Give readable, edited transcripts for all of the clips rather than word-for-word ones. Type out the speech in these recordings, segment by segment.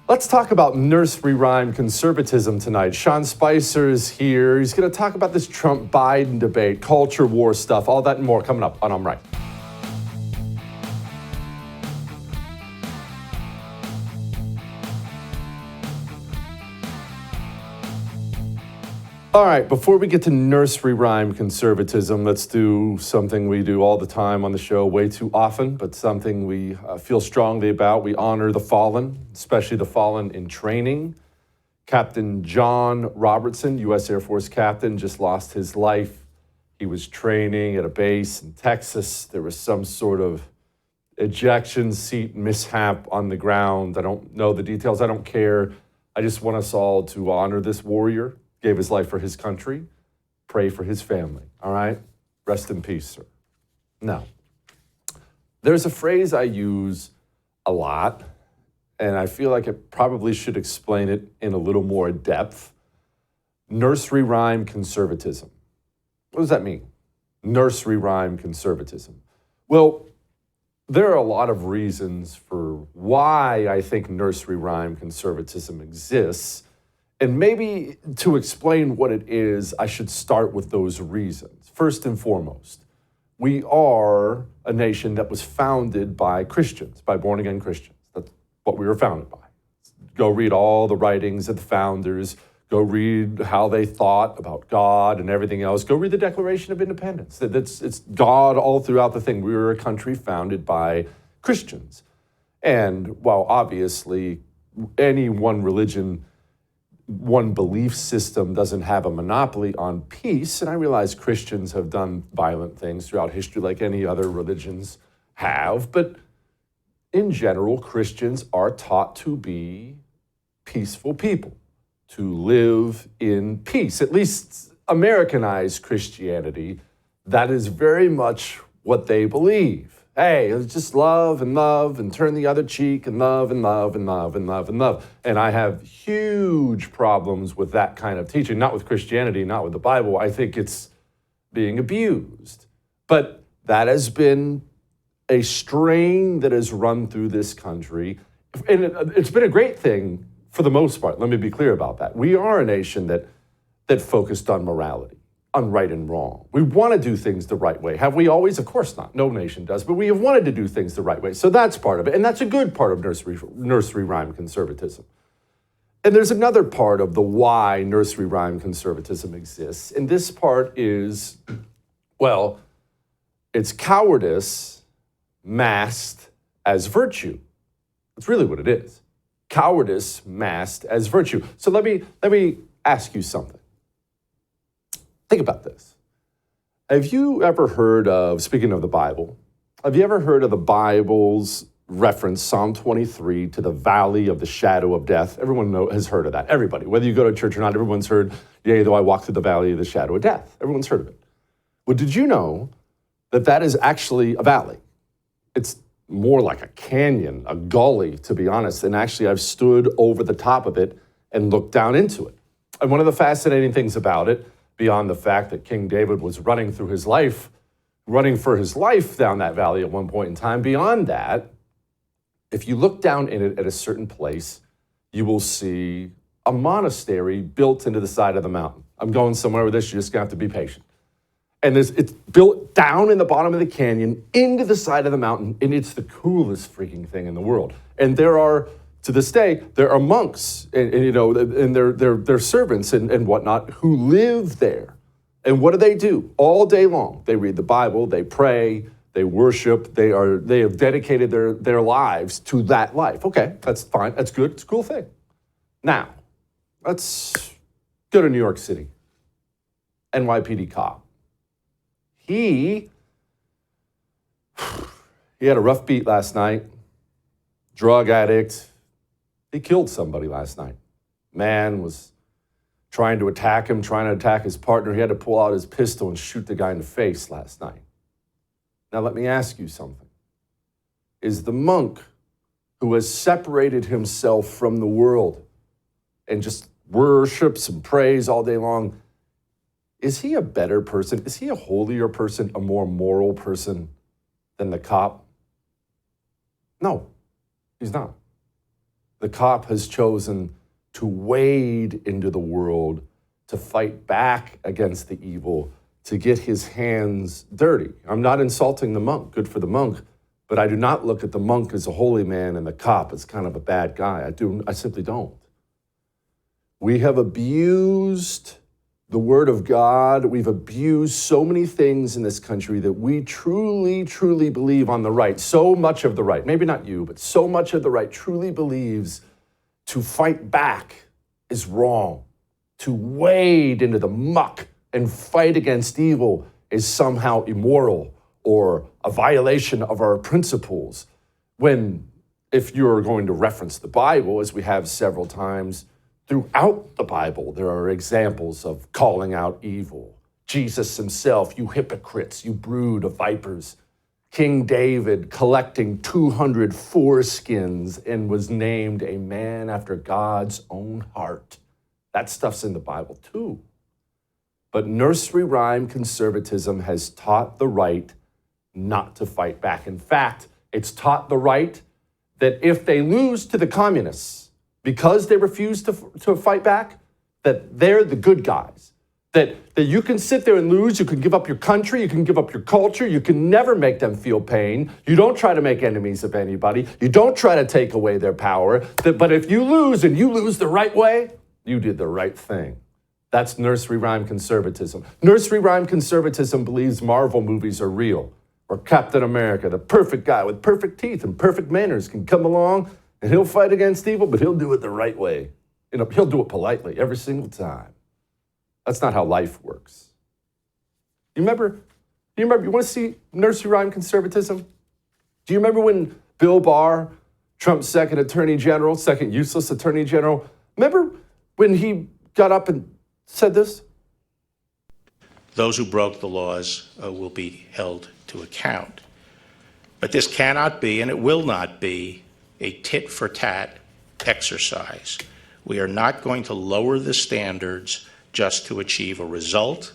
Let's talk about nursery rhyme conservatism tonight. Sean Spicer is here. He's going to talk about this Trump-Biden debate, culture war stuff, all that and more coming up on I'm Right. All right, before we get to nursery rhyme conservatism, let's do something we do all the time on the show, way too often, but something we feel strongly about. We honor the fallen, especially the fallen in training. Captain John Robertson, U.S. Air Force captain, just lost his life. He was training at a base in Texas. There was some sort of ejection seat mishap on the ground. I don't know the details. I don't care. I just want us all to honor this warrior. Gave his life for his country. Pray for his family, all right? Rest in peace, sir. Now, there's a phrase I use a lot, and I feel like I probably should explain it in a little more depth. Nursery rhyme conservatism. What does that mean? Nursery rhyme conservatism. Well, there are a lot of reasons for why I think nursery rhyme conservatism exists. And maybe to explain what it is, I should start with those reasons. First and foremost, we are a nation that was founded by Christians, by born-again Christians. That's what we were founded by. Go read all the writings of the founders. Go read how they thought about God and everything else. Go read the Declaration of Independence. It's God all throughout the thing. We were a country founded by Christians. And while obviously any one religion, one belief system doesn't have a monopoly on peace, and I realize Christians have done violent things throughout history like any other religions have, but in general, Christians are taught to be peaceful people, to live in peace. At least Americanized Christianity, that is very much what they believe. Hey, it's just love and turn the other cheek and love and love and love and love and love. And I have huge problems with that kind of teaching, not with Christianity, not with the Bible. I think it's being abused. But that has been a strain that has run through this country. And it's been a great thing for the most part. Let me be clear about that. We are a nation that focused on morality, on right and wrong. We want to do things the right way. Have we always? Of course not. No nation does, but we have wanted to do things the right way. So that's part of it. And that's a good part of nursery rhyme conservatism. And there's another part of the why nursery rhyme conservatism exists. And this part is, well, it's cowardice masked as virtue. That's really what it is. Cowardice masked as virtue. So let me ask you something. Think about this. Have you ever heard of, speaking of the Bible, have you ever heard of the Bible's reference, Psalm 23, to the valley of the shadow of death? Everyone has heard of that. Everybody, whether you go to church or not, everyone's heard, yea, though I walk through the valley of the shadow of death. Everyone's heard of it. Well, did you know that that is actually a valley? It's more like a canyon, a gully, to be honest. And actually, I've stood over the top of it and looked down into it. And one of the fascinating things about it, beyond the fact that King David was running for his life down that valley at one point in time, beyond that, if you look down in it at a certain place, you will see a monastery built into the side of the mountain. I'm going somewhere with this, you're just gonna have to be patient. And it's built down in the bottom of the canyon into the side of the mountain, and it's the coolest freaking thing in the world. And there are, to this day, there are monks and their servants and whatnot who live there. And what do? All day long, they read the Bible, they pray, they worship, they have dedicated their lives to that life. Okay, that's fine, that's good, it's a cool thing. Now, let's go to New York City. NYPD cop. He had a rough beat last night, drug addict. He killed somebody last night. Man was trying to attack him, trying to attack his partner. He had to pull out his pistol and shoot the guy in the face last night. Now let me ask you something. Is the monk who has separated himself from the world and just worships and prays all day long, is he a better person? Is he a holier person, a more moral person than the cop? No, he's not. The cop has chosen to wade into the world, to fight back against the evil, to get his hands dirty. I'm not insulting the monk, good for the monk, but I do not look at the monk as a holy man and the cop as kind of a bad guy. I simply don't. We have abused the word of God. We've abused so many things in this country that we truly, truly believe on the right. So much of the right, maybe not you, but so much of the right truly believes to fight back is wrong. To wade into the muck and fight against evil is somehow immoral or a violation of our principles. When, if you're going to reference the Bible, as we have several times, throughout the Bible, there are examples of calling out evil. Jesus himself, you hypocrites, you brood of vipers. King David collecting 200 foreskins and was named a man after God's own heart. That stuff's in the Bible too. But nursery rhyme conservatism has taught the right not to fight back. In fact, it's taught the right that if they lose to the communists, because they refuse to fight back, that they're the good guys. That you can sit there and lose, you can give up your country, you can give up your culture, you can never make them feel pain. You don't try to make enemies of anybody. You don't try to take away their power. But if you lose and you lose the right way, you did the right thing. That's nursery rhyme conservatism. Nursery rhyme conservatism believes Marvel movies are real. Or Captain America, the perfect guy with perfect teeth and perfect manners can come along and he'll fight against evil, but he'll do it the right way. He'll do it politely every single time. That's not how life works. You want to see nursery rhyme conservatism? Do you remember when Bill Barr, Trump's second useless attorney general, remember when he got up and said this? Those who broke the laws will be held to account. But this cannot be, and it will not be, a tit-for-tat exercise. We are not going to lower the standards just to achieve a result.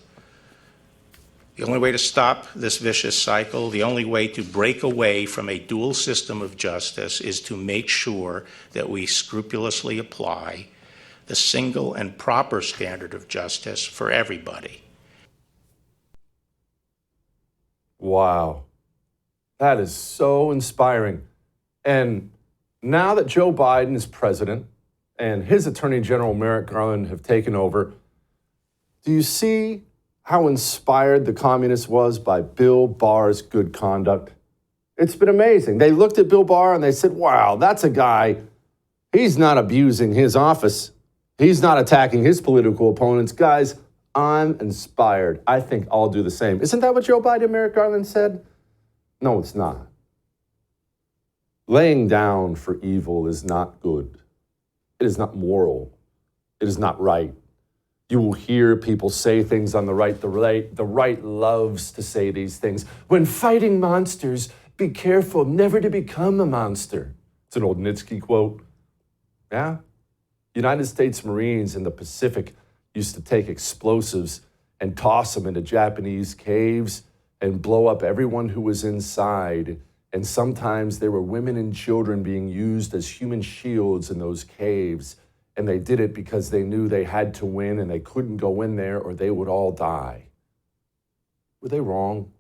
The only way to stop this vicious cycle, the only way to break away from a dual system of justice is to make sure that we scrupulously apply the single and proper standard of justice for everybody. Wow. That is so inspiring. And now that Joe Biden is president and his Attorney General Merrick Garland have taken over, do you see how inspired the communist was by Bill Barr's good conduct? It's been amazing. They looked at Bill Barr and they said, wow, that's a guy, he's not abusing his office. He's not attacking his political opponents. Guys, I'm inspired. I think I'll do the same. Isn't that what Joe Biden and Merrick Garland said? No, it's not. Laying down for evil is not good. It is not moral. It is not right. You will hear people say things on the right. The right loves to say these things. When fighting monsters, be careful never to become a monster. It's an old Nitsky quote. Yeah. United States Marines in the Pacific used to take explosives and toss them into Japanese caves and blow up everyone who was inside. And sometimes there were women and children being used as human shields in those caves. And they did it because they knew they had to win and they couldn't go in there or they would all die. Were they wrong?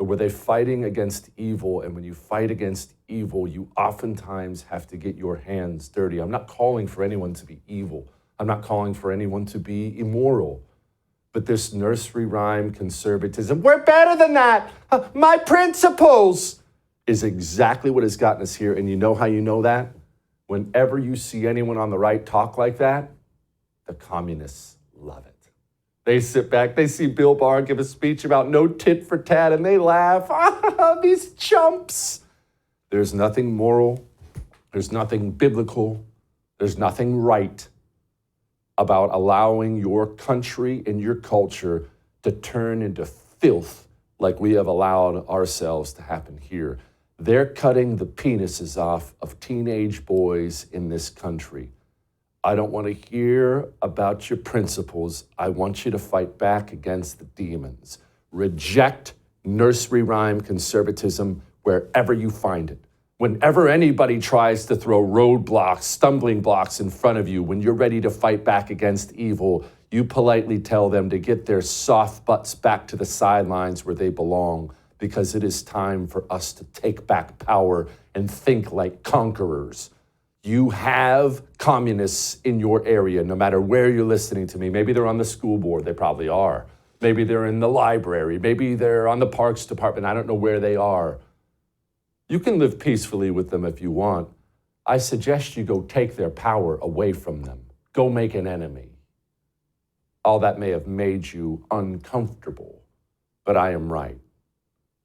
Or were they fighting against evil? And when you fight against evil, you oftentimes have to get your hands dirty. I'm not calling for anyone to be evil. I'm not calling for anyone to be immoral. But this nursery rhyme conservatism, we're better than that. My principles is exactly what has gotten us here. And you know how you know that? Whenever you see anyone on the right talk like that, the communists love it. They sit back, they see Bill Barr give a speech about no tit for tat, and they laugh. These chumps. There's nothing moral, there's nothing biblical, there's nothing right about allowing your country and your culture to turn into filth like we have allowed ourselves to happen here. They're cutting the penises off of teenage boys in this country. I don't want to hear about your principles. I want you to fight back against the demons. Reject nursery rhyme conservatism wherever you find it. Whenever anybody tries to throw roadblocks, stumbling blocks in front of you, when you're ready to fight back against evil, you politely tell them to get their soft butts back to the sidelines where they belong, because it is time for us to take back power and think like conquerors. You have communists in your area, no matter where you're listening to me. Maybe they're on the school board. They probably are. Maybe they're in the library. Maybe they're on the parks department. I don't know where they are. You can live peacefully with them if you want. I suggest you go take their power away from them. Go make an enemy. All that may have made you uncomfortable, but I am right.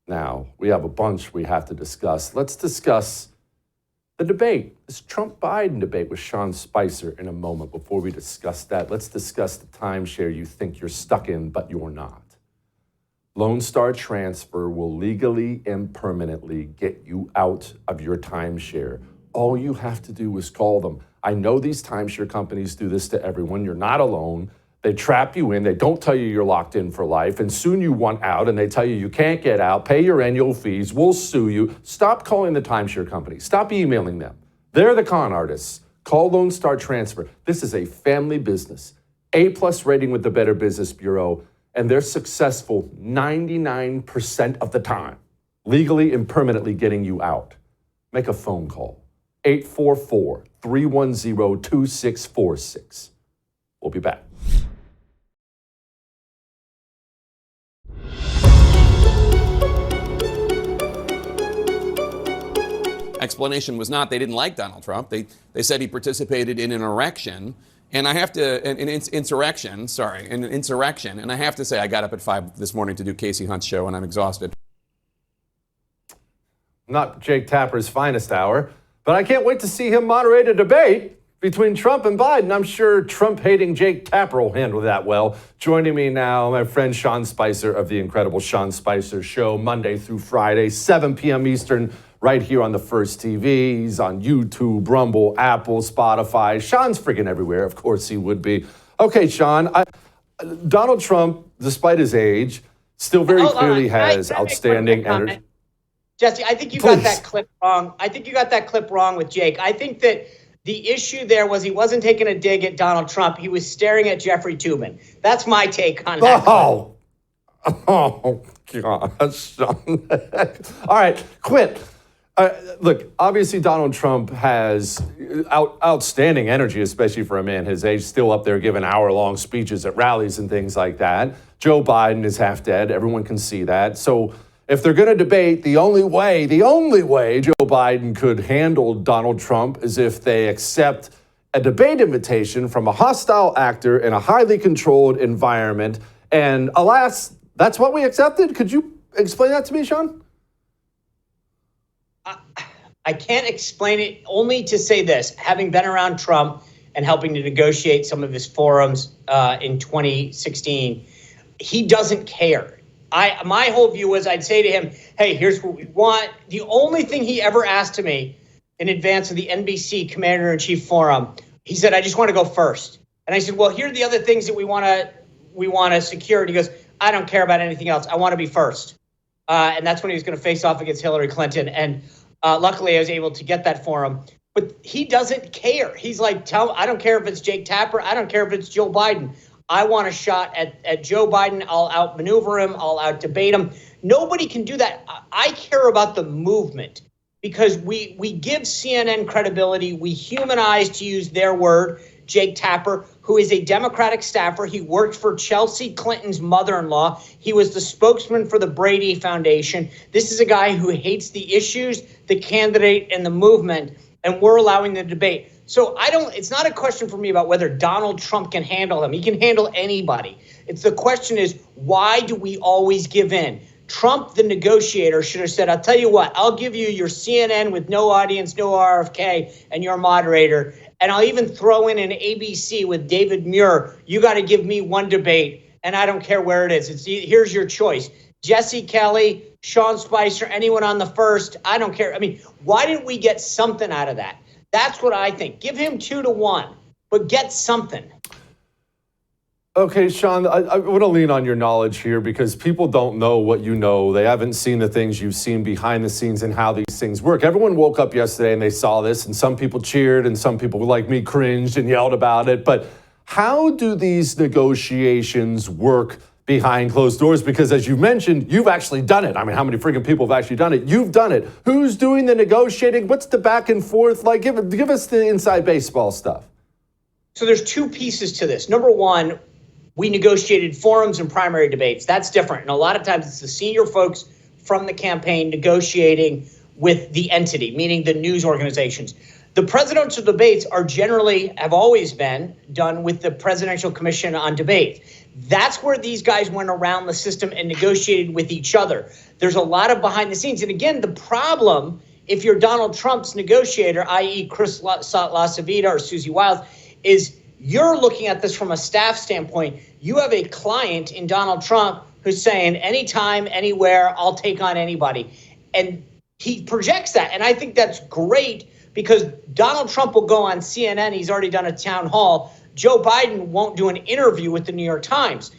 Now, we have a bunch we have to discuss. Let's discuss the debate, this Trump-Biden debate with Sean Spicer in a moment. Before we discuss that, let's discuss the timeshare you think you're stuck in, but you're not. Lone Star Transfer will legally and permanently get you out of your timeshare. All you have to do is call them. I know these timeshare companies do this to everyone. You're not alone. They trap you in. They don't tell you you're locked in for life. And soon you want out, and they tell you you can't get out. Pay your annual fees. We'll sue you. Stop calling the timeshare company. Stop emailing them. They're the con artists. Call Lone Star Transfer. This is a family business. A+ rating with the Better Business Bureau. And they're successful 99% of the time, legally and permanently getting you out. Make a phone call. 844-310-2646. We'll be back. Explanation was not they didn't like Donald Trump. They said he participated in an insurrection. And I have to, an insurrection, and I have to say I got up at 5 this morning to do Casey Hunt's show, and I'm exhausted. Not Jake Tapper's finest hour, but I can't wait to see him moderate a debate between Trump and Biden. I'm sure Trump-hating Jake Tapper will handle that well. Joining me now, my friend Sean Spicer of the incredible Sean Spicer Show, Monday through Friday, 7 p.m. Eastern, right here on the First TV. He's on YouTube, Rumble, Apple, Spotify. Sean's freaking everywhere. Of course he would be. Okay, Sean, Donald Trump, despite his age, still very clearly has outstanding energy. Jesse, I think you got that clip wrong. I think you got that clip wrong with Jake. I think that the issue there was he wasn't taking a dig at Donald Trump. He was staring at Jeffrey Tubin. That's my take on that. Oh gosh. All right, quit. Look, obviously Donald Trump has outstanding energy, especially for a man his age, still up there giving hour-long speeches at rallies and things like that. Joe Biden is half dead. Everyone can see that. So if they're going to debate, the only way Joe Biden could handle Donald Trump is if they accept a debate invitation from a hostile actor in a highly controlled environment. And alas, that's what we accepted. Could you explain that to me, Sean? I can't explain it, only to say this. Having been around Trump and helping to negotiate some of his forums in 2016, he doesn't care. My whole view was I'd say to him, hey, here's what we want. The only thing he ever asked of me in advance of the NBC Commander-in-Chief Forum, he said, I just want to go first. And I said, well, here are the other things that we want to secure. And he goes, I don't care about anything else. I want to be first. And that's when he was going to face off against Hillary Clinton. And luckily, I was able to get that for him. But he doesn't care. He's like, I don't care if it's Jake Tapper. I don't care if it's Joe Biden. I want a shot at Joe Biden. I'll outmaneuver him. I'll outdebate him. Nobody can do that. I care about the movement because we give CNN credibility. We humanize, to use their word, Jake Tapper, who is a Democratic staffer. He worked for Chelsea Clinton's mother-in-law. He was the spokesman for the Brady Foundation. This is a guy who hates the issues, the candidate, and the movement, and we're allowing the debate. So it's not a question for me about whether Donald Trump can handle him. He can handle anybody. The question is, why do we always give in? Trump, the negotiator, should have said, I'll tell you what, I'll give you your CNN with no audience, no RFK, and your moderator. And I'll even throw in an ABC with David Muir. You got to give me one debate, and I don't care where it is. Here's your choice. Jesse Kelly, Sean Spicer, anyone on the first, I don't care. I mean, why didn't we get something out of that? That's what I think. Give him 2-1, but get something. Okay, Sean, I want to lean on your knowledge here because people don't know what you know. They haven't seen the things you've seen behind the scenes and how these things work. Everyone woke up yesterday and they saw this, and some people cheered and some people like me cringed and yelled about it. But how do these negotiations work behind closed doors? Because as you mentioned, you've actually done it. I mean, how many freaking people have actually done it? You've done it. Who's doing the negotiating? What's the back and forth? Like, give us the inside baseball stuff. So there's two pieces to this. Number one, we negotiated forums and primary debates. That's different. And a lot of times it's the senior folks from the campaign negotiating with the entity, meaning the news organizations. The presidential debates have always been done with the Presidential Commission on Debate. That's where these guys went around the system and negotiated with each other. There's a lot of behind the scenes. And again, the problem, if you're Donald Trump's negotiator, i.e. Chris LaCivita or Susie Wiles, is you're looking at this from a staff standpoint. You have a client in Donald Trump who's saying, anytime, anywhere, I'll take on anybody. And he projects that. And I think that's great because Donald Trump will go on CNN. He's already done a town hall. Joe Biden won't do an interview with the New York Times.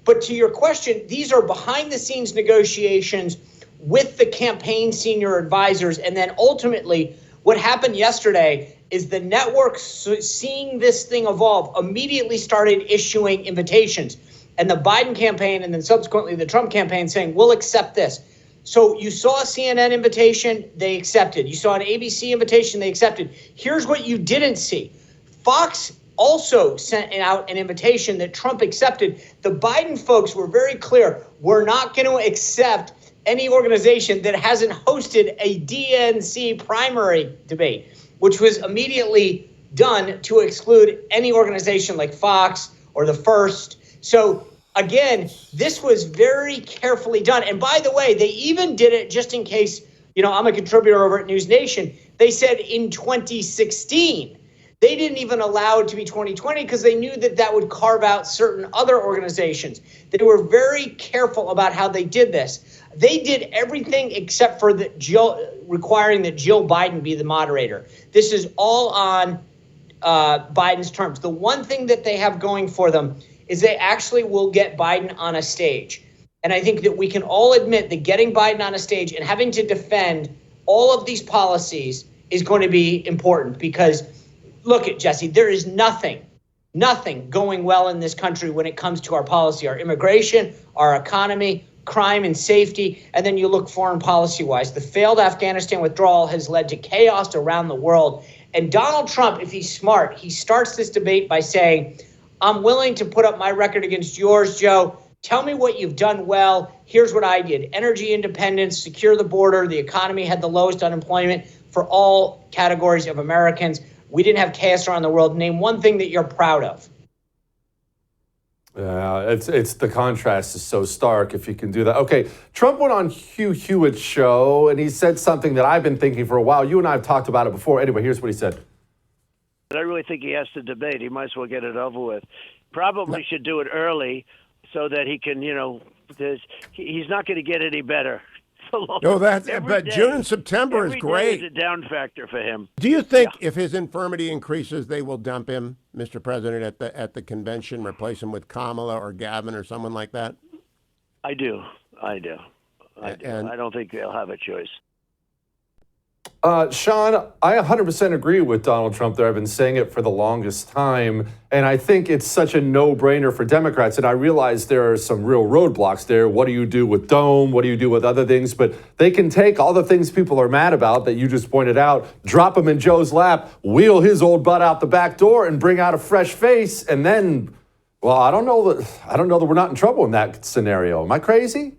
But to your question, these are behind the scenes negotiations with the campaign senior advisors. And then ultimately, what happened yesterday is the network, seeing this thing evolve, immediately started issuing invitations. And the Biden campaign and then subsequently the Trump campaign saying, we'll accept this. So you saw a CNN invitation, they accepted. You saw an ABC invitation, they accepted. Here's what you didn't see. Fox also sent out an invitation that Trump accepted. The Biden folks were very clear. We're not going to accept any organization that hasn't hosted a DNC primary debate, which was immediately done to exclude any organization like Fox or The First. So again, this was very carefully done. And by the way, they even did it just in case, I'm a contributor over at News Nation. They said in 2016, they didn't even allow it to be 2020 because they knew that would carve out certain other organizations. They were very careful about how they did this. They did everything except for requiring that Jill Biden be the moderator. This is all on Biden's terms. The one thing that they have going for them is they actually will get Biden on a stage. And I think that we can all admit that getting Biden on a stage and having to defend all of these policies is going to be important because, look at Jesse, there is nothing going well in this country when it comes to our policy, our immigration, our economy, crime and safety, and then you look foreign policy-wise. The failed Afghanistan withdrawal has led to chaos around the world. And Donald Trump, if he's smart, he starts this debate by saying, I'm willing to put up my record against yours, Joe. Tell me what you've done well. Here's what I did. Energy independence, secure the border. The economy had the lowest unemployment for all categories of Americans. We didn't have chaos around the world. Name one thing that you're proud of. Yeah, it's the contrast is so stark if you can do that. Okay, Trump went on Hugh Hewitt's show and he said something that I've been thinking for a while. You and I have talked about it before. Anyway, here's what he said. I really think he has to debate. He might as well get it over with. Probably should do it early so that he can, he's not going to get any better. No, but June and September is great. Every day is a down factor for him. Do you think if his infirmity increases, they will dump him, Mr. President, at the convention, replace him with Kamala or Gavin or someone like that? I do. I don't think they'll have a choice. Sean, I 100% agree with Donald Trump there. I've been saying it for the longest time, and I think it's such a no-brainer for Democrats, and I realize there are some real roadblocks there. What do you do with Dome? What do you do with other things? But they can take all the things people are mad about that you just pointed out, drop them in Joe's lap, wheel his old butt out the back door, and bring out a fresh face, and then, well, I don't know that we're not in trouble in that scenario. Am I crazy?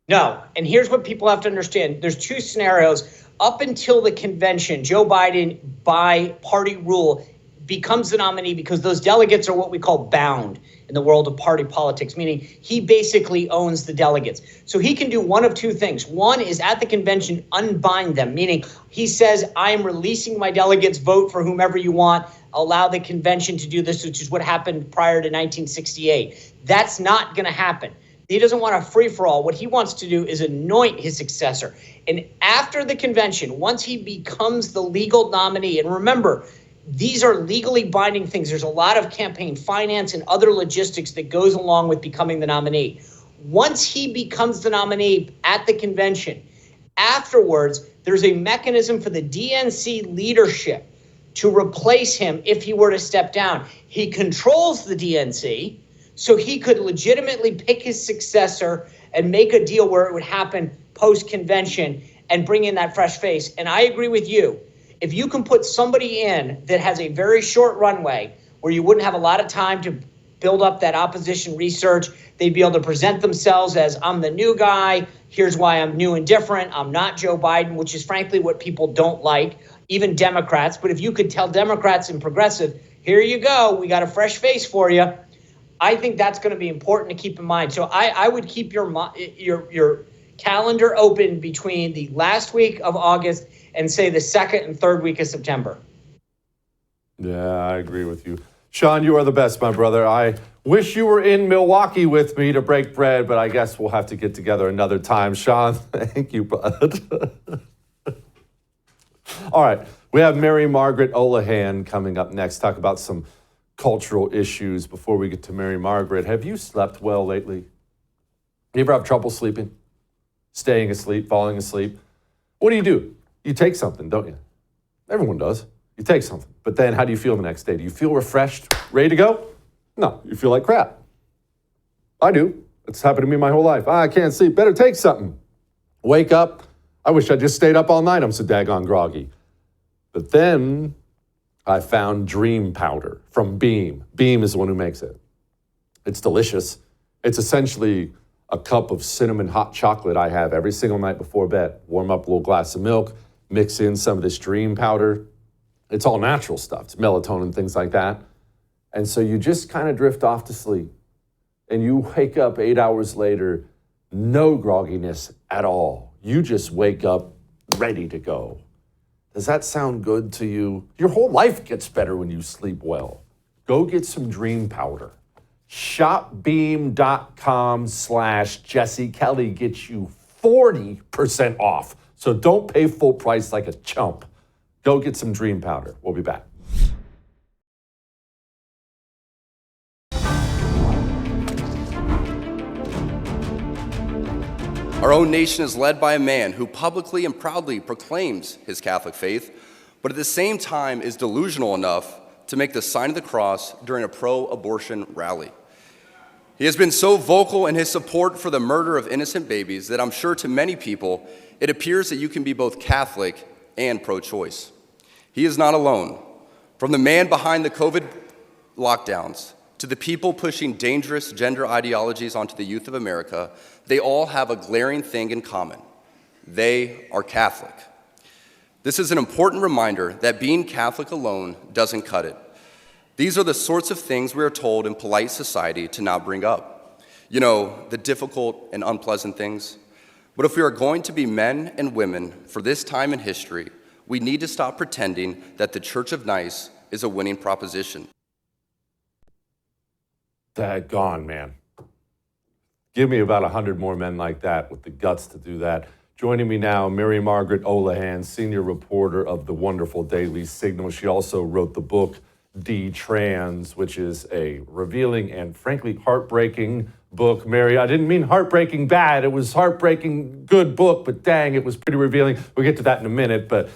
No, and here's what people have to understand. There's two scenarios. Up until the convention, Joe Biden, by party rule, becomes the nominee because those delegates are what we call bound in the world of party politics, meaning he basically owns the delegates. So he can do one of two things. One is at the convention, unbind them, meaning he says, I am releasing my delegates, vote for whomever you want, allow the convention to do this, which is what happened prior to 1968. That's not going to happen. He doesn't want a free-for-all. What he wants to do is anoint his successor. And after the convention, once he becomes the legal nominee, and remember, these are legally binding things. There's a lot of campaign finance and other logistics that goes along with becoming the nominee. Once he becomes the nominee at the convention, afterwards, there's a mechanism for the DNC leadership to replace him if he were to step down. He controls the DNC, so he could legitimately pick his successor and make a deal where it would happen post-convention and bring in that fresh face. And I agree with you. If you can put somebody in that has a very short runway where you wouldn't have a lot of time to build up that opposition research, they'd be able to present themselves as, I'm the new guy, here's why I'm new and different, I'm not Joe Biden, which is frankly what people don't like, even Democrats. But if you could tell Democrats and progressive, here you go, we got a fresh face for you, I think that's going to be important to keep in mind. So I would keep your calendar open between the last week of August and say the second and third week of September. Yeah, I agree with you. Sean, you are the best, my brother. I wish you were in Milwaukee with me to break bread, but I guess we'll have to get together another time. Sean, thank you, bud. All right, we have Mary Margaret Olohan coming up next. Talk about some cultural issues. Before we get to Mary Margaret, have you slept well lately? You ever have trouble sleeping? Staying asleep, falling asleep? What do? You take something, don't you? Everyone does. You take something. But then how do you feel the next day? Do you feel refreshed, ready to go? No, you feel like crap. I do. It's happened to me my whole life. I can't sleep. Better take something. Wake up. I wish I just stayed up all night. I'm so daggone groggy. But then I found Dream Powder from Beam. Beam is the one who makes it. It's delicious. It's essentially a cup of cinnamon hot chocolate I have every single night before bed. Warm up a little glass of milk, mix in some of this Dream Powder. It's all natural stuff. It's melatonin, things like that. And so you just kind of drift off to sleep. And you wake up 8 hours later, no grogginess at all. You just wake up ready to go. Does that sound good to you? Your whole life gets better when you sleep well. Go get some Dream Powder. Shopbeam.com/Jesse Kelly gets you 40% off. So don't pay full price like a chump. Go get some Dream Powder. We'll be back. Our own nation is led by a man who publicly and proudly proclaims his Catholic faith, but at the same time is delusional enough to make the sign of the cross during a pro-abortion rally. He has been so vocal in his support for the murder of innocent babies that I'm sure to many people it appears that you can be both Catholic and pro-choice. He is not alone. From the man behind the COVID lockdowns to the people pushing dangerous gender ideologies onto the youth of America, they all have a glaring thing in common. They are Catholic. This is an important reminder that being Catholic alone doesn't cut it. These are the sorts of things we are told in polite society to not bring up. You know, the difficult and unpleasant things. But if we are going to be men and women for this time in history, we need to stop pretending that the Church of Nice is a winning proposition. Daggone, man. Give me about 100 more men like that with the guts to do that. Joining me now, Mary Margaret Olohan, senior reporter of the wonderful Daily Signal. She also wrote the book D-Trans, which is a revealing and frankly heartbreaking book. Mary, I didn't mean heartbreaking bad. It was heartbreaking good book, but dang, it was pretty revealing. We'll get to that in a minute. But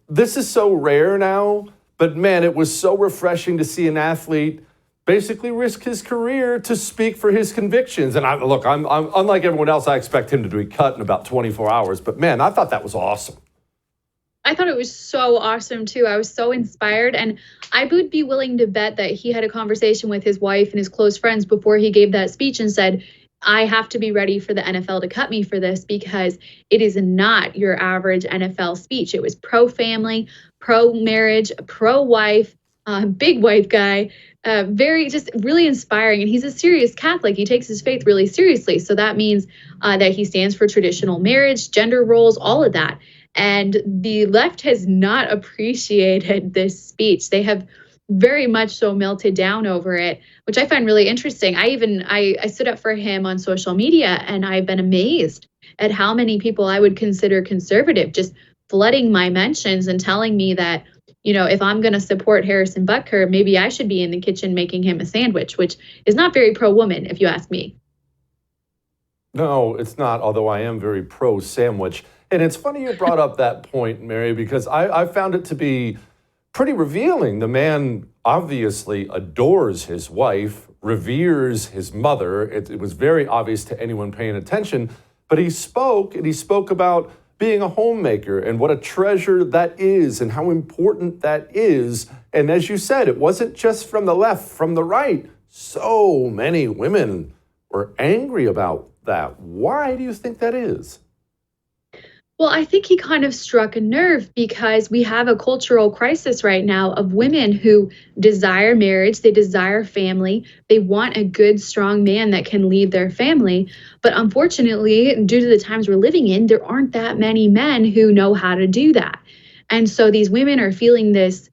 this is so rare now. But man, it was so refreshing to see an athlete basically risk his career to speak for his convictions. And I'm unlike everyone else, I expect him to be cut in about 24 hours. But man, I thought that was awesome. I thought it was so awesome, too. I was so inspired. And I would be willing to bet that he had a conversation with his wife and his close friends before he gave that speech and said, I have to be ready for the NFL to cut me for this because it is not your average NFL speech. It was pro-family, pro-marriage, pro-wife, big wife guy, very just really inspiring. And he's a serious Catholic. He takes his faith really seriously. So that means that he stands for traditional marriage, gender roles, all of that. And the left has not appreciated this speech. They have very much so melted down over it, which I find really interesting. I stood up for him on social media, and I've been amazed at how many people I would consider conservative just flooding my mentions and telling me that if I'm going to support Harrison Butker, maybe I should be in the kitchen making him a sandwich, which is not very pro-woman, if you ask me. No, it's not, although I am very pro sandwich. And it's funny you brought up that point, Mary, because I found it to be pretty revealing. The man obviously adores his wife, reveres his mother. It was very obvious to anyone paying attention, but he spoke about being a homemaker and what a treasure that is and how important that is. And as you said, it wasn't just from the left, from the right. So many women were angry about that. Why do you think that is? Well, I think he kind of struck a nerve because we have a cultural crisis right now of women who desire marriage, they desire family, they want a good, strong man that can lead their family. But unfortunately, due to the times we're living in, there aren't that many men who know how to do that. And so these women are feeling this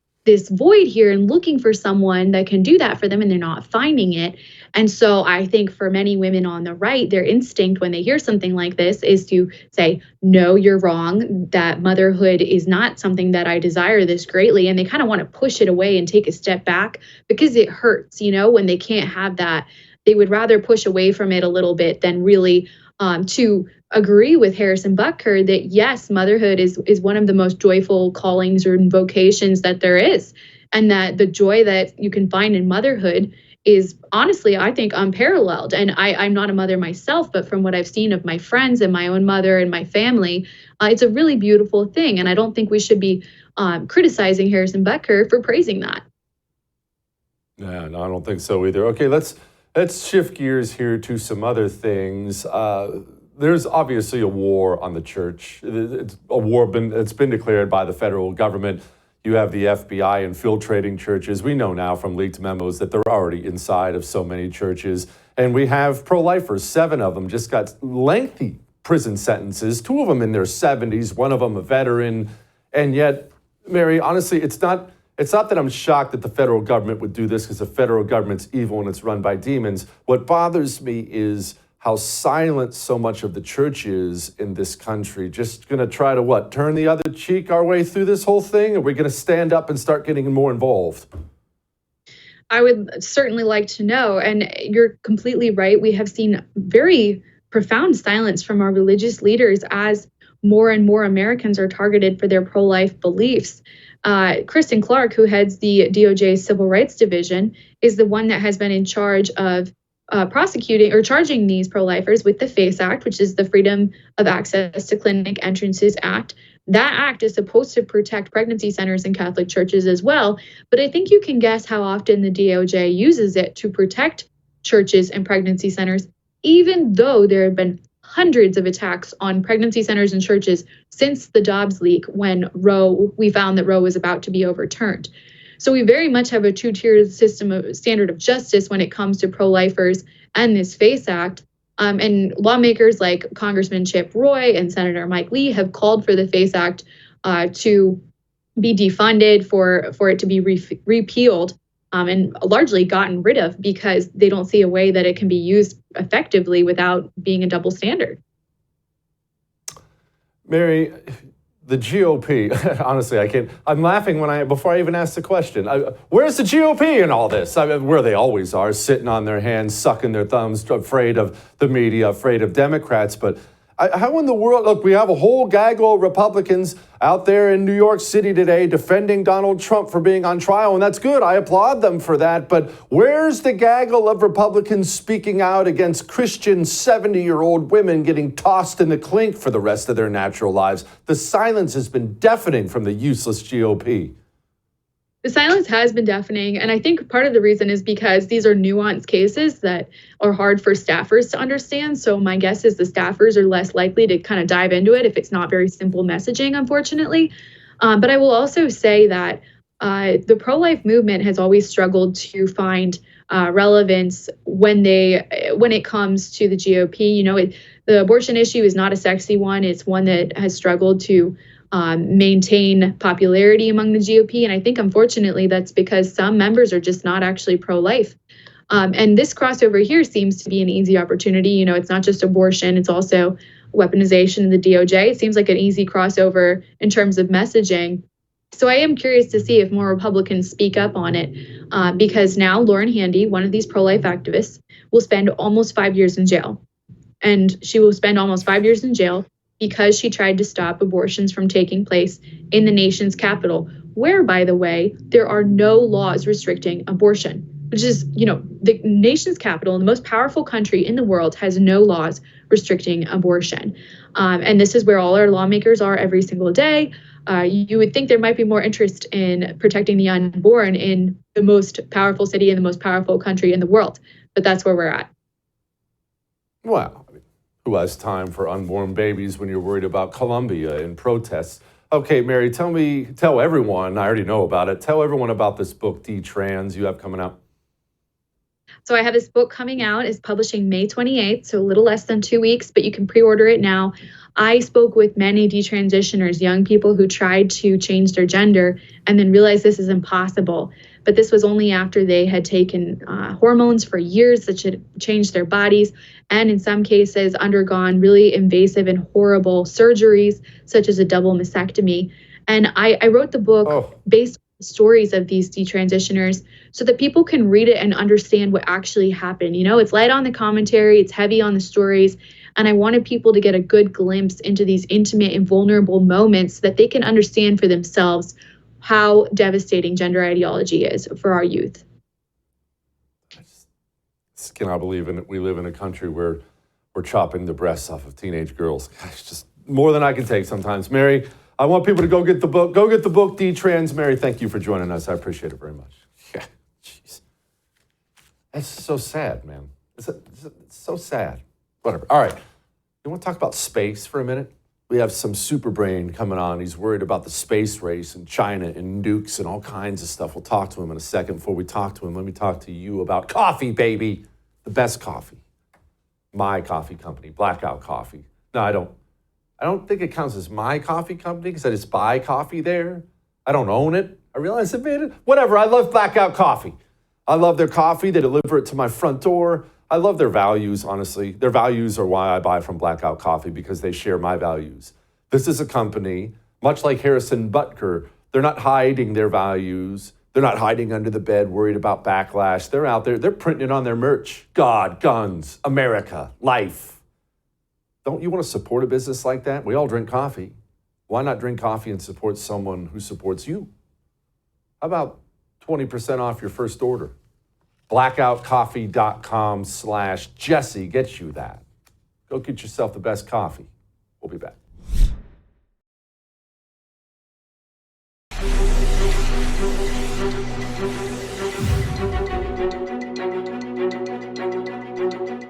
void here and looking for someone that can do that for them, and they're not finding it. And so I think for many women on the right, their instinct when they hear something like this is to say, no, you're wrong, that motherhood is not something that I desire this greatly. And they kind of want to push it away and take a step back because it hurts, when they can't have that. They would rather push away from it a little bit than really to agree with Harrison Butker that, yes, motherhood is one of the most joyful callings or vocations that there is. And that the joy that you can find in motherhood is honestly, I think, unparalleled. And I'm not a mother myself, but from what I've seen of my friends and my own mother and my family, it's a really beautiful thing. And I don't think we should be criticizing Harrison Butker for praising that. Yeah, no, I don't think so either. Okay, let's shift gears here to some other things. There's obviously a war on the church. It's a war it's been declared by the federal government. You have the FBI infiltrating churches. We know now from leaked memos that they're already inside of so many churches. And we have pro-lifers, 7 of them just got lengthy prison sentences, 2 of them in their 70s, 1 of them a veteran. And yet, Mary, honestly, it's not that I'm shocked that the federal government would do this because the federal government's evil and it's run by demons. What bothers me is how silent so much of the church is in this country. Just going to try to, turn the other cheek our way through this whole thing? Are we going to stand up and start getting more involved? I would certainly like to know. And you're completely right. We have seen very profound silence from our religious leaders as more and more Americans are targeted for their pro-life beliefs. Kristen Clark, who heads the DOJ Civil Rights Division, is the one that has been in charge of prosecuting or charging these pro-lifers with the FACE Act, which is the Freedom of Access to Clinic Entrances Act. That act is supposed to protect pregnancy centers and Catholic churches as well. But I think you can guess how often the DOJ uses it to protect churches and pregnancy centers, even though there have been hundreds of attacks on pregnancy centers and churches since the Dobbs leak when we found that Roe was about to be overturned. So we very much have a two-tier system of standard of justice when it comes to pro-lifers and this FACE Act. And lawmakers like Congressman Chip Roy and Senator Mike Lee have called for the FACE Act to be defunded, for it to be repealed and largely gotten rid of because they don't see a way that it can be used effectively without being a double standard. Mary, the GOP, honestly, I'm laughing before I even ask the question. Where's the GOP in all this? Where they always are, sitting on their hands, sucking their thumbs, afraid of the media, afraid of Democrats. But how in the world, look, we have a whole gaggle of Republicans out there in New York City today defending Donald Trump for being on trial, and that's good. I applaud them for that. But where's the gaggle of Republicans speaking out against Christian 70-year-old women getting tossed in the clink for the rest of their natural lives? The silence has been deafening from the useless GOP. The silence has been deafening, and I think part of the reason is because these are nuanced cases that are hard for staffers to understand. So my guess is the staffers are less likely to kind of dive into it if it's not very simple messaging, unfortunately. But I will also say that the pro-life movement has always struggled to find relevance when it comes to the GOP. The abortion issue is not a sexy one. It's one that has struggled to maintain popularity among the GOP. And I think, unfortunately, that's because some members are just not actually pro-life. And this crossover here seems to be an easy opportunity. It's not just abortion, it's also weaponization in the DOJ. It seems like an easy crossover in terms of messaging. So I am curious to see if more Republicans speak up on it, because now Lauren Handy, one of these pro-life activists, will spend almost 5 years in jail. And she will spend almost 5 years in jail because she tried to stop abortions from taking place in the nation's capital, where, by the way, there are no laws restricting abortion, which is, the nation's capital, the most powerful country in the world, has no laws restricting abortion. And this is where all our lawmakers are every single day. You would think there might be more interest in protecting the unborn in the most powerful city and the most powerful country in the world, but that's where we're at. Well, who has time for unborn babies when you're worried about Colombia and protests? Okay, Mary, tell everyone, I already know about it, tell everyone about this book, D-Trans, you have coming out. So I have this book coming out. It's publishing May 28th, so a little less than 2 weeks, but you can pre-order it now. I spoke with many detransitioners, young people who tried to change their gender and then realized this is impossible. But this was only after they had taken hormones for years that should change their bodies, and in some cases undergone really invasive and horrible surgeries, such as a double mastectomy. And I wrote the book based on the stories of these detransitioners so that people can read it and understand what actually happened. It's light on the commentary, it's heavy on the stories, and I wanted people to get a good glimpse into these intimate and vulnerable moments so that they can understand for themselves how devastating gender ideology is for our youth. I just cannot believe we live in a country where we're chopping the breasts off of teenage girls. It's just more than I can take sometimes. Mary, I want people to go get the book. Go get the book, D-Trans. Mary, thank you for joining us. I appreciate it very much. Yeah, jeez. That's so sad, man. It's so sad. Whatever. All right. You want to talk about space for a minute? We have some super brain coming on. He's worried about the space race and China and nukes and all kinds of stuff. We'll talk to him in a second. Before we talk to him, let me talk to you about coffee, baby. The best coffee. My coffee company, Blackout Coffee. No, I don't think it counts as my coffee company because I just buy coffee there. I don't own it. I realize I made it. Whatever, I love Blackout Coffee. I love their coffee. They deliver it to my front door. I love their values, honestly. Their values are why I buy from Blackout Coffee, because they share my values. This is a company, much like Harrison Butker, they're not hiding their values. They're not hiding under the bed, worried about backlash. They're out there. They're printing it on their merch. God, guns, America, life. Don't you want to support a business like that? We all drink coffee. Why not drink coffee and support someone who supports you? How about 20% off your first order? blackoutcoffee.com/Jesse gets you that. Go get yourself the best coffee. We'll be back.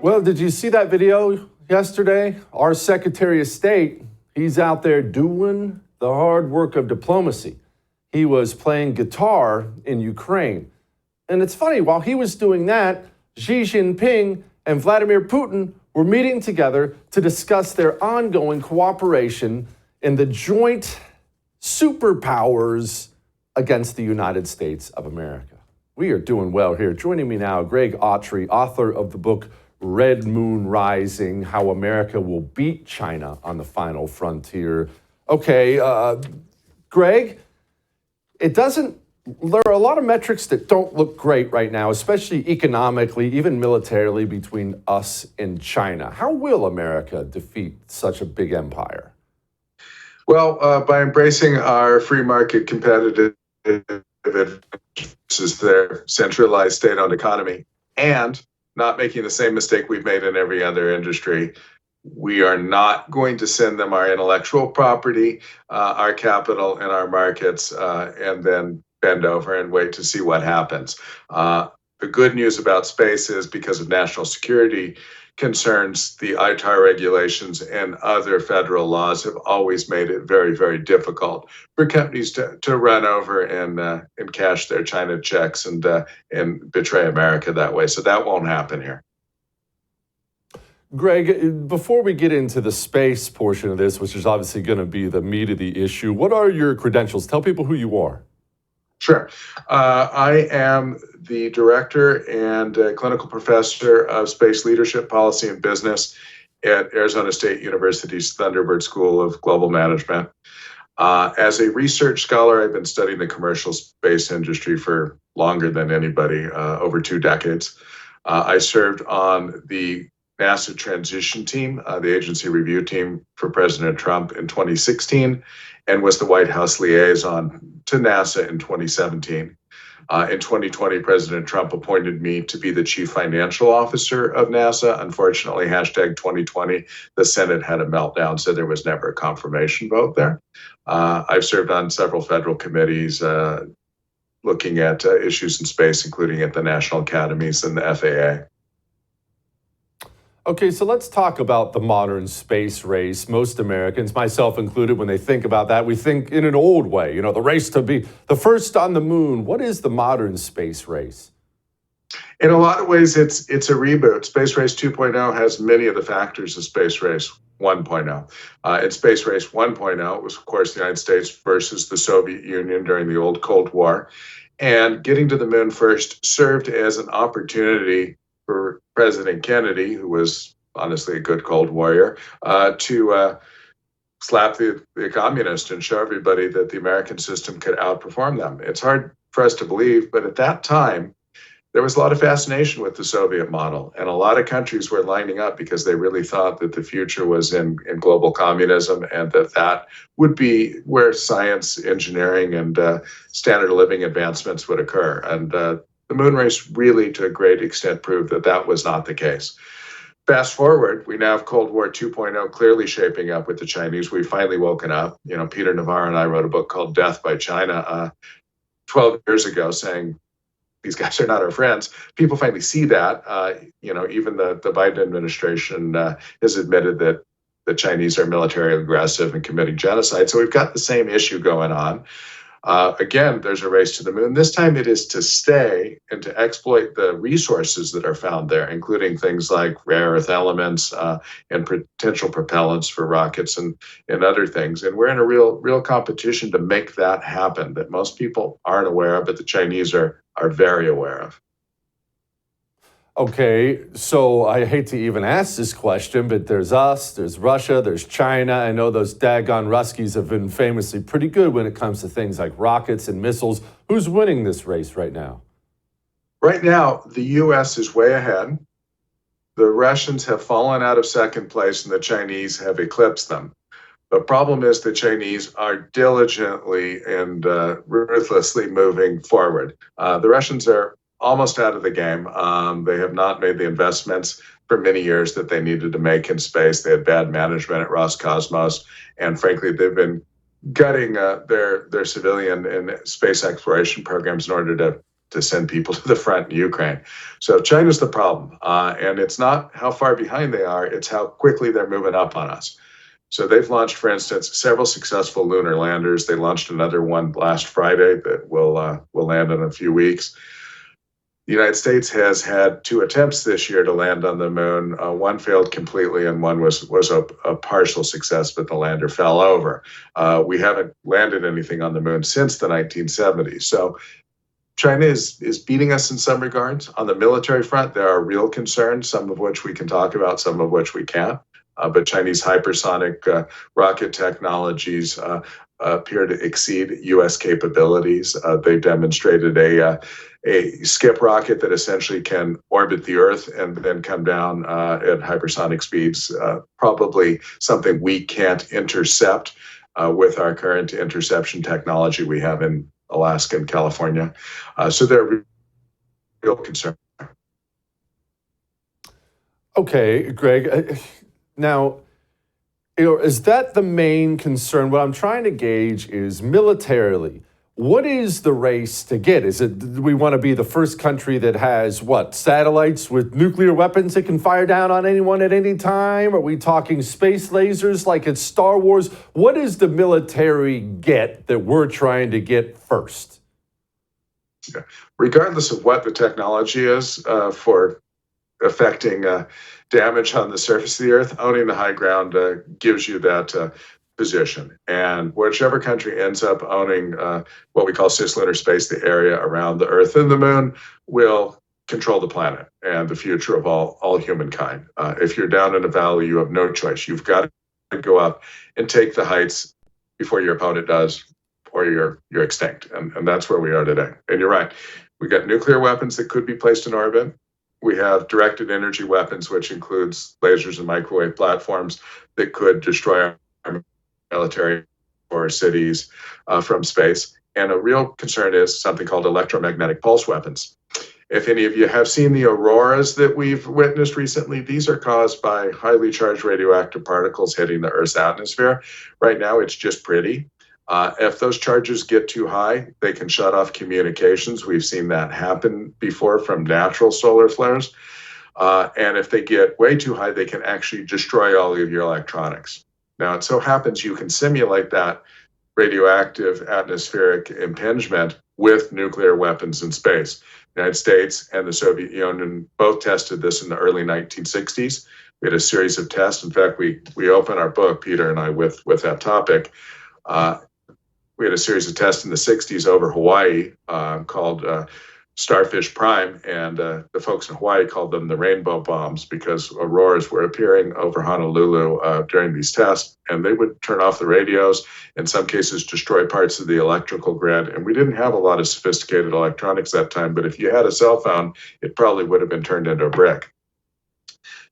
Well, did you see that video yesterday? Our Secretary of State, he's out there doing the hard work of diplomacy. He was playing guitar in Ukraine. And it's funny, while he was doing that, Xi Jinping and Vladimir Putin were meeting together to discuss their ongoing cooperation in the joint superpowers against the United States of America. We are doing well here. Joining me now, Greg Autry, author of the book Red Moon Rising, How America Will Beat China on the Final Frontier. Okay, Greg, there are a lot of metrics that don't look great right now, especially economically, even militarily, between us and China. How will America defeat such a big empire? Well, by embracing our free market competitive versus their centralized state-owned economy, and not making the same mistake we've made in every other industry. We are not going to send them our intellectual property, our capital, and our markets, and then bend over and wait to see what happens. The good news about space is, because of national security concerns, the ITAR regulations and other federal laws have always made it very, very difficult for companies to run over and cash their China checks and betray America that way. So that won't happen here. Greg, before we get into the space portion of this, which is obviously going to be the meat of the issue, what are your credentials? Tell people who you are. Sure. I am the director and clinical professor of space leadership, policy, and business at Arizona State University's Thunderbird School of Global Management. As a research scholar, I've been studying the commercial space industry for longer than anybody, over 2 decades. I served on the NASA transition team, the agency review team for President Trump in 2016, and was the White House liaison to NASA in 2017. In 2020, President Trump appointed me to be the chief financial officer of NASA. Unfortunately, hashtag 2020, the Senate had a meltdown, so there was never a confirmation vote there. I've served on several federal committees looking at issues in space, including at the national academies and the FAA. Okay, so let's talk about the modern space race. Most Americans, myself included, when they think about that, we think in an old way, the race to be the first on the moon. What is the modern space race? In a lot of ways, it's a reboot. Space Race 2.0 has many of the factors of Space Race 1.0. In Space Race 1.0, it was, of course, the United States versus the Soviet Union during the old Cold War. And getting to the moon first served as an opportunity for President Kennedy, who was honestly a good Cold Warrior, to slap the communists and show everybody that the American system could outperform them. It's hard for us to believe, but at that time, there was a lot of fascination with the Soviet model, and a lot of countries were lining up because they really thought that the future was in global communism, and that would be where science, engineering, and standard of living advancements would occur. And the moon race really, to a great extent, proved that was not the case. Fast forward, we now have Cold War 2.0 clearly shaping up with the Chinese. We've finally woken up. Peter Navarro and I wrote a book called Death by China 12 years ago, saying these guys are not our friends. People finally see that. Even the Biden administration has admitted that the Chinese are militarily aggressive and committing genocide. So we've got the same issue going on. Again, there's a race to the moon. This time it is to stay and to exploit the resources that are found there, including things like rare earth elements and potential propellants for rockets and other things. And we're in a real competition to make that happen that most people aren't aware of, but the Chinese are very aware of. Okay, so I hate to even ask this question, but there's us, there's Russia, there's China. I know those daggone Ruskies have been famously pretty good when it comes to things like rockets and missiles. Who's winning this race right now? Right now, the U.S. is way ahead. The Russians have fallen out of second place, and the Chinese have eclipsed them. The problem is the Chinese are diligently and ruthlessly moving forward. The Russians are almost out of the game. They have not made the investments for many years that they needed to make in space. They had bad management at Roscosmos, and frankly, they've been gutting their civilian and space exploration programs in order to send people to the front in Ukraine. So China's the problem, and it's not how far behind they are, it's how quickly they're moving up on us. So they've launched, for instance, several successful lunar landers. They launched another one last Friday that will land in a few weeks. The United States has had 2 attempts this year to land on the moon. One failed completely, and one was a partial success, but the lander fell over. We haven't landed anything on the moon since the 1970s. So China is beating us in some regards. On the military front, there are real concerns, some of which we can talk about, some of which we can't. But Chinese hypersonic rocket technologies appear to exceed U.S. capabilities. They demonstrated a skip rocket that essentially can orbit the Earth and then come down at hypersonic speeds, probably something we can't intercept with our current interception technology we have in Alaska and California. So they're real concern. Okay, Greg. Now, is that the main concern? What I'm trying to gauge is militarily, what is the race to get? Is it, do we want to be the first country that has, satellites with nuclear weapons that can fire down on anyone at any time? Are we talking space lasers like it's Star Wars? What is the military get that we're trying to get first? Yeah. Regardless of what the technology is for affecting damage on the surface of the Earth, owning the high ground gives you that position. And whichever country ends up owning what we call cislunar space, the area around the Earth and the Moon, will control the planet and the future of all humankind. If you're down in a valley, you have no choice. You've got to go up and take the heights before your opponent does, or you're extinct. And that's where we are today. And you're right. We got nuclear weapons that could be placed in orbit. We have directed energy weapons, which includes lasers and microwave platforms that could destroy our military or cities from space. And a real concern is something called electromagnetic pulse weapons. If any of you have seen the auroras that we've witnessed recently, these are caused by highly charged radioactive particles hitting the Earth's atmosphere. Right now, it's just pretty. If those charges get too high, they can shut off communications. We've seen that happen before from natural solar flares. And if they get way too high, they can actually destroy all of your electronics. Now, it so happens you can simulate that radioactive atmospheric impingement with nuclear weapons in space. The United States and the Soviet Union both tested this in the early 1960s. We had a series of tests. In fact, we open our book, Peter and I, with that topic. We had a series of tests in the 60s over Hawaii called Starfish Prime, and the folks in Hawaii called them the rainbow bombs because auroras were appearing over Honolulu during these tests, and they would turn off the radios, in some cases destroy parts of the electrical grid. And we didn't have a lot of sophisticated electronics that time, but if you had a cell phone, it probably would have been turned into a brick.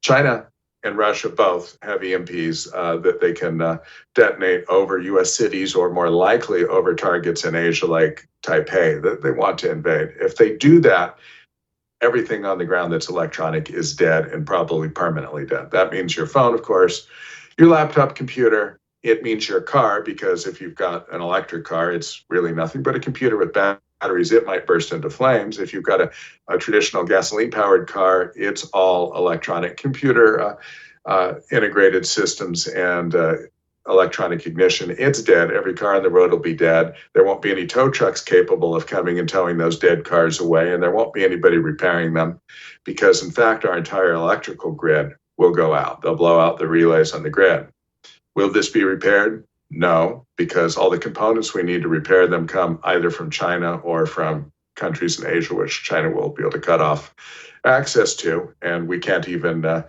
China and Russia both have EMPs that they can detonate over U.S. cities, or more likely over targets in Asia like Taipei that they want to invade. If they do that, everything on the ground that's electronic is dead, and probably permanently dead. That means your phone, of course, your laptop computer. It means your car, because if you've got an electric car, it's really nothing but a computer with batteries. It might burst into flames. If you've got a traditional gasoline-powered car, it's all electronic computer integrated systems and electronic ignition. It's dead. Every car on the road will be dead. There won't be any tow trucks capable of coming and towing those dead cars away, and there won't be anybody repairing them because, in fact, our entire electrical grid will go out. They'll blow out the relays on the grid. Will this be repaired? No, because all the components we need to repair them come either from China or from countries in Asia, which China will be able to cut off access to, and we can't even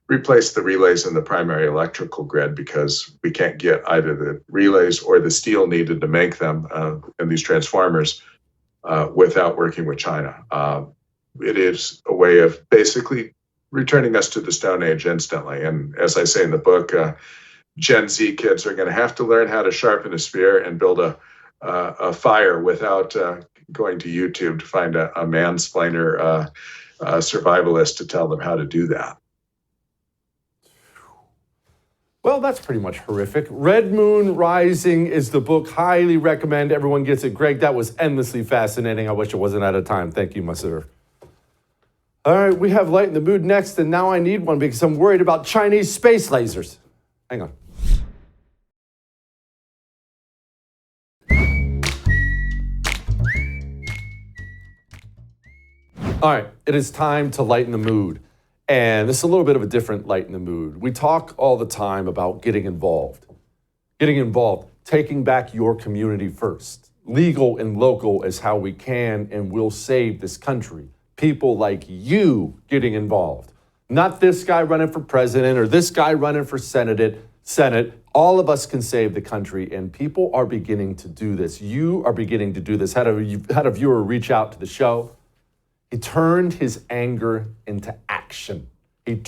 replace the relays in the primary electrical grid because we can't get either the relays or the steel needed to make them in these transformers without working with China. It is a way of basically returning us to the Stone Age instantly. And as I say in the book, Gen Z kids are going to have to learn how to sharpen a spear and build a fire without going to YouTube to find a mansplainer survivalist to tell them how to do that. Well, that's pretty much horrific. Red Moon Rising is the book. Highly recommend everyone gets it. Greg, that was endlessly fascinating. I wish it wasn't out of time. Thank you, my sir. All right, we have Light in the Mood next, and now I need one because I'm worried about Chinese space lasers. Hang on. All right, it is time to lighten the mood. And this is a little bit of a different light in the mood. We talk all the time about getting involved, taking back your community first. Legal and local is how we can and will save this country. People like you getting involved. Not this guy running for president or this guy running for Senate. All of us can save the country, and people are beginning to do this. You are beginning to do this. Had a viewer reach out to the show. He turned his anger into action. He's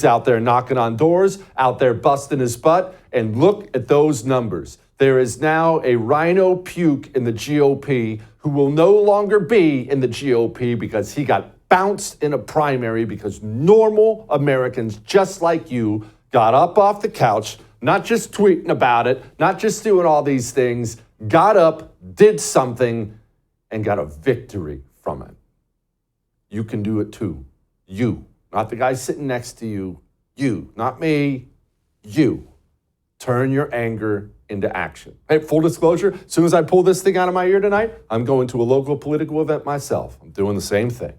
out there knocking on doors, out there busting his butt, and look at those numbers. There is now a rhino puke in the GOP who will no longer be in the GOP because he got bounced in a primary because normal Americans just like you got up off the couch, not just tweeting about it, not just doing all these things, got up, did something, and got a victory from it. You can do it too. You, not the guy sitting next to you. You, not me. You. Turn your anger into action. Hey, full disclosure, as soon as I pull this thing out of my ear tonight, I'm going to a local political event myself. I'm doing the same thing.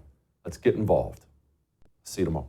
Let's get involved. See you tomorrow.